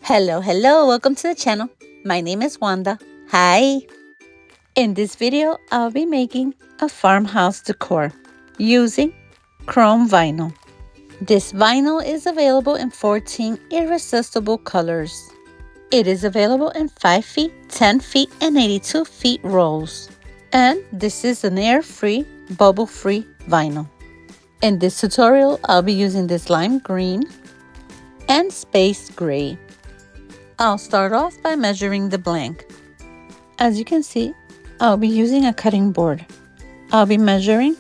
Hello, welcome to the channel. My name is Wanda. Hi! In this video, I'll be making a farmhouse decor using chrome vinyl. This vinyl is available in 14 irresistible colors. It is available in 5 feet, 10 feet, and 82 feet rolls. And this is an air-free, bubble-free vinyl. In this tutorial, I'll be using this lime green and space gray. I'll start off by measuring the blank. As you can see, I'll be using a cutting board. I'll be measuring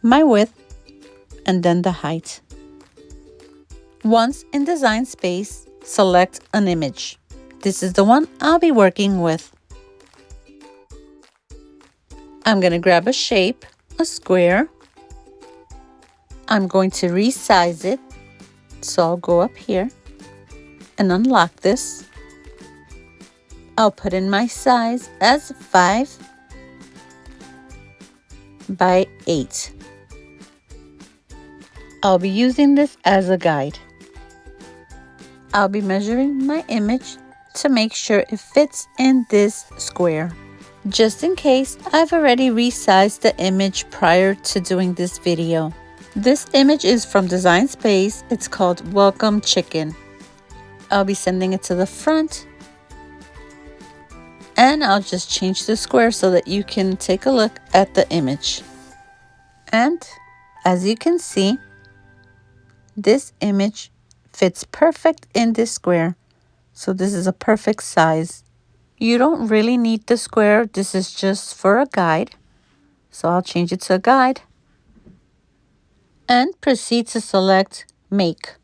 my width and then the height. Once in Design Space, select an image. This is the one I'll be working with. I'm going to grab a shape, a square. I'm going to resize it. So I'll go up here and unlock this. I'll put in my size as 5 by 8. I'll be using this as a guide. I'll be measuring my image to make sure it fits in this square. Just in case, I've already resized the image prior to doing this video. This image is from Design Space. It's called Welcome Chicken. I'll be sending it to the front, and I'll just change the square so that you can take a look at the image. And as you can see, this image fits perfect in this square. So this is a perfect size. You don't really need the square. This is just for a guide. So I'll change it to a guide and proceed to select Make.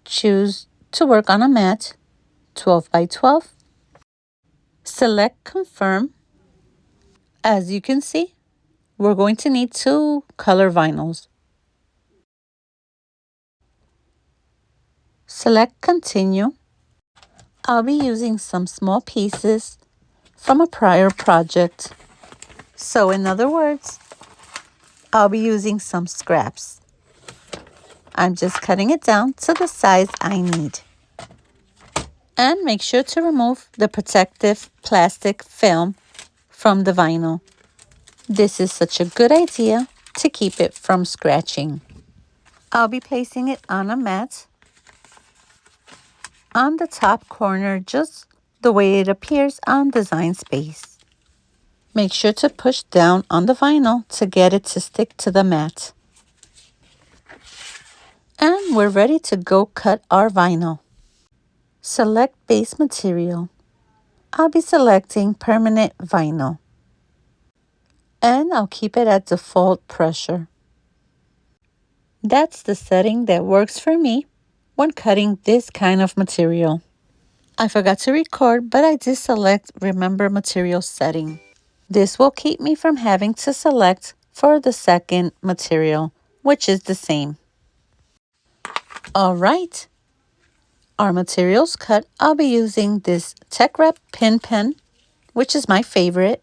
Choose to work on a mat, 12 by 12. Select Confirm. As you can see, we're going to need 2 color vinyls. Select Continue. I'll be using some small pieces from a prior project. So in other words, I'll be using some scraps. I'm just cutting it down to the size I need. And make sure to remove the protective plastic film from the vinyl. This is such a good idea to keep it from scratching. I'll be placing it on a mat on the top corner, just the way it appears on Design Space. Make sure to push down on the vinyl to get it to stick to the mat. And we're ready to go cut our vinyl. Select base material. I'll be selecting permanent vinyl. And I'll keep it at default pressure. That's the setting that works for me when cutting this kind of material. I forgot to record, but I did select Remember Material Setting. This will keep me from having to select for the second material, which is the same. All right. Our materials cut, I'll be using this Tech Wrap pin pen, which is my favorite.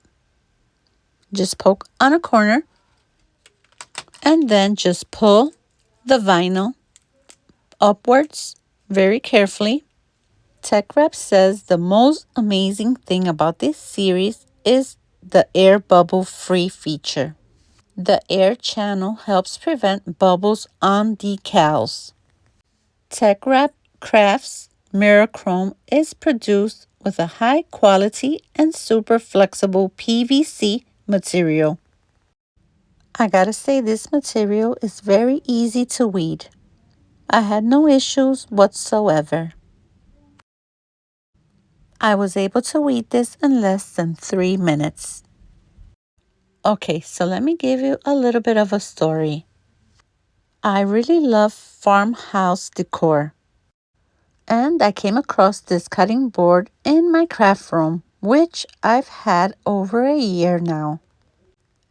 Just poke on a corner and then just pull the vinyl upwards very carefully. Tech Wrap says the most amazing thing about this series is the air bubble free feature. The air channel helps prevent bubbles on decals. teckwrapcraft's mirror chrome is produced with a high quality and super flexible PVC material. I gotta say, this material is very easy to weed. I had no issues whatsoever. I was able to weed this in less than 3 minutes. Okay, so let me give you a little bit of a story. I really love farmhouse decor. And I came across this cutting board in my craft room, which I've had over a year now,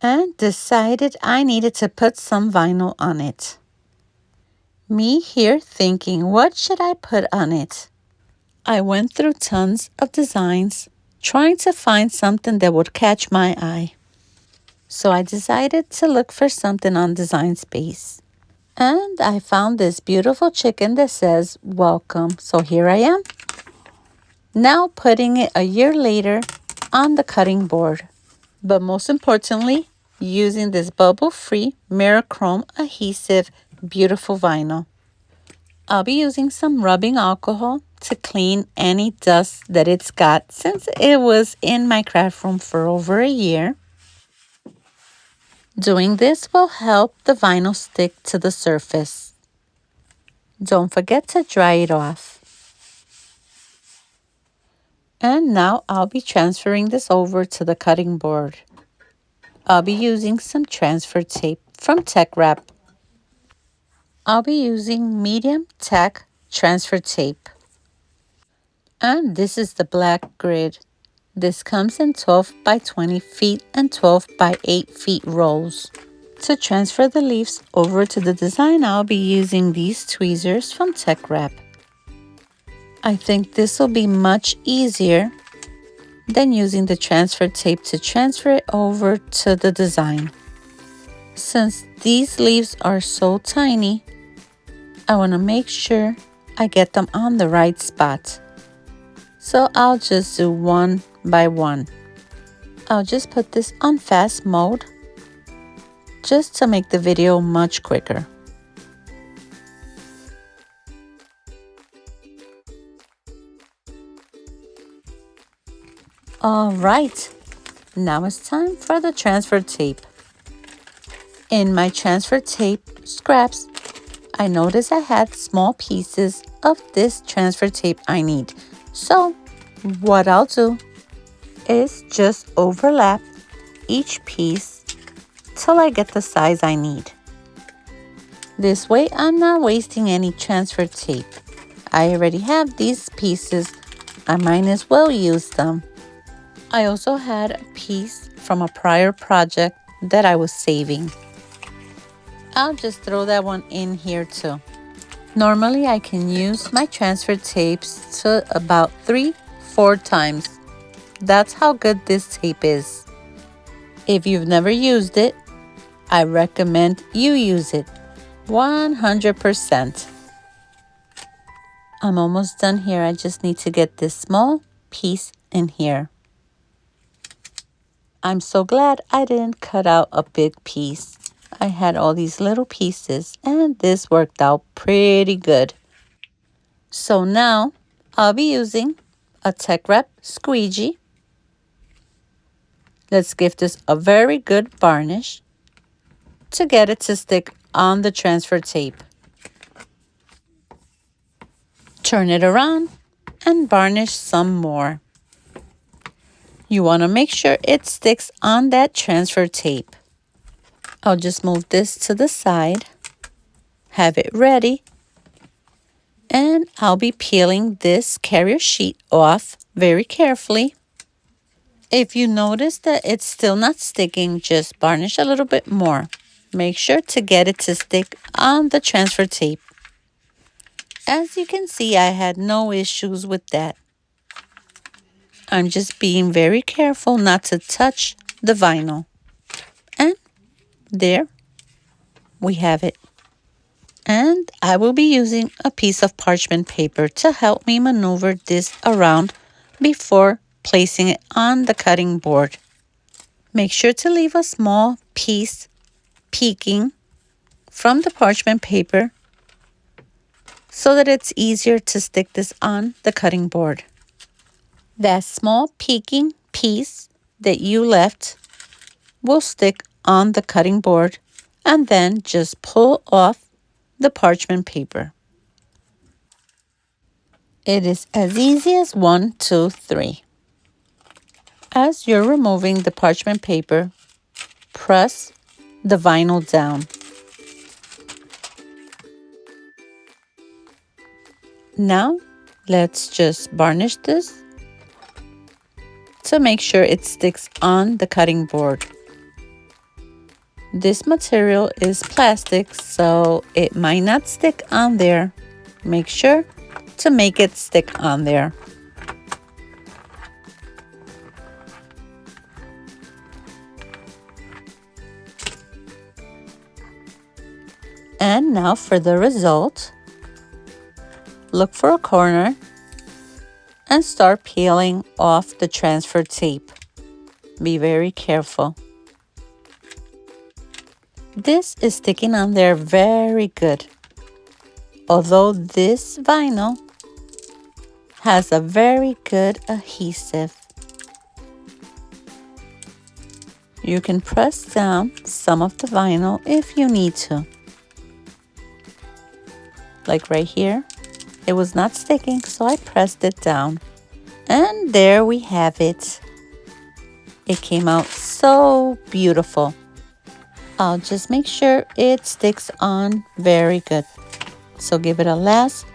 and decided I needed to put some vinyl on it. Me here thinking, what should I put on it? I went through tons of designs, trying to find something that would catch my eye. So I decided to look for something on Design Space. And I found this beautiful chicken that says welcome. So here I am. Now putting it a year later on the cutting board. But most importantly, using this bubble-free Mirachrome adhesive beautiful vinyl. I'll be using some rubbing alcohol to clean any dust that it's got since it was in my craft room for over a year. Doing this will help the vinyl stick to the surface. Don't forget to dry it off. And now I'll be transferring this over to the cutting board. I'll be using some transfer tape from Tech Wrap. I'll be using medium tack transfer tape. And this is the black grid. This comes in 12 by 20 feet and 12 by 8 feet rolls. To transfer the leaves over to the design, I'll be using these tweezers from Tech Wrap. I think this will be much easier than using the transfer tape to transfer it over to the design. Since these leaves are so tiny, I want to make sure I get them on the right spot. So I'll just do one by one. I'll just put this on fast mode just to make the video much quicker. All right, now it's time for the transfer tape. In my transfer tape scraps, I noticed I had small pieces of this transfer tape I need. So what I'll do is just overlap each piece till I get the size I need. This way I'm not wasting any transfer tape. I already have these pieces. I might as well use them. I also had a piece from a prior project that I was saving. I'll just throw that one in here too. Normally I can use my transfer tapes to about 3-4 times. That's how good this tape is. If you've never used it, I recommend you use it 100%. I'm almost done here. I just need to get this small piece in here. I'm so glad I didn't cut out a big piece. I had all these little pieces and this worked out pretty good. So now I'll be using a Tech Wrap squeegee. Let's give this a very good varnish to get it to stick on the transfer tape. Turn it around and varnish some more. You want to make sure it sticks on that transfer tape. I'll just move this to the side, have it ready, and I'll be peeling this carrier sheet off very carefully. If you notice that it's still not sticking, just varnish a little bit more. Make sure to get it to stick on the transfer tape. As you can see, I had no issues with that. I'm just being very careful not to touch the vinyl. And there we have it. And I will be using a piece of parchment paper to help me maneuver this around before placing it on the cutting board. Make sure to leave a small piece peeking from the parchment paper so that it's easier to stick this on the cutting board. That small peeking piece that you left will stick on the cutting board and then just pull off the parchment paper. It is as easy as 1, 2, 3. As you're removing the parchment paper, press the vinyl down. Now, let's just varnish this to make sure it sticks on the cutting board. This material is plastic, so it might not stick on there. Make sure to make it stick on there. And now for the result. Look for a corner and start peeling off the transfer tape. Be very careful. This is sticking on there very good. Although this vinyl has a very good adhesive. You can press down some of the vinyl if you need to. Like right here, it was not sticking, so I pressed it down. And there we have it. It came out so beautiful. I'll just make sure it sticks on very good. So give it a last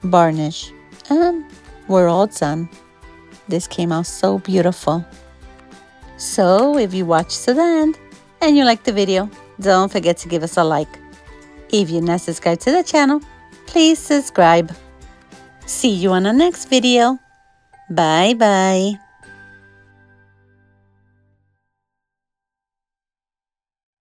varnish. And we're all done. This came out so beautiful. So if you watched to the end and you liked the video, don't forget to give us a like. If you're not subscribed to the channel, please subscribe. See you on the next video. Bye bye.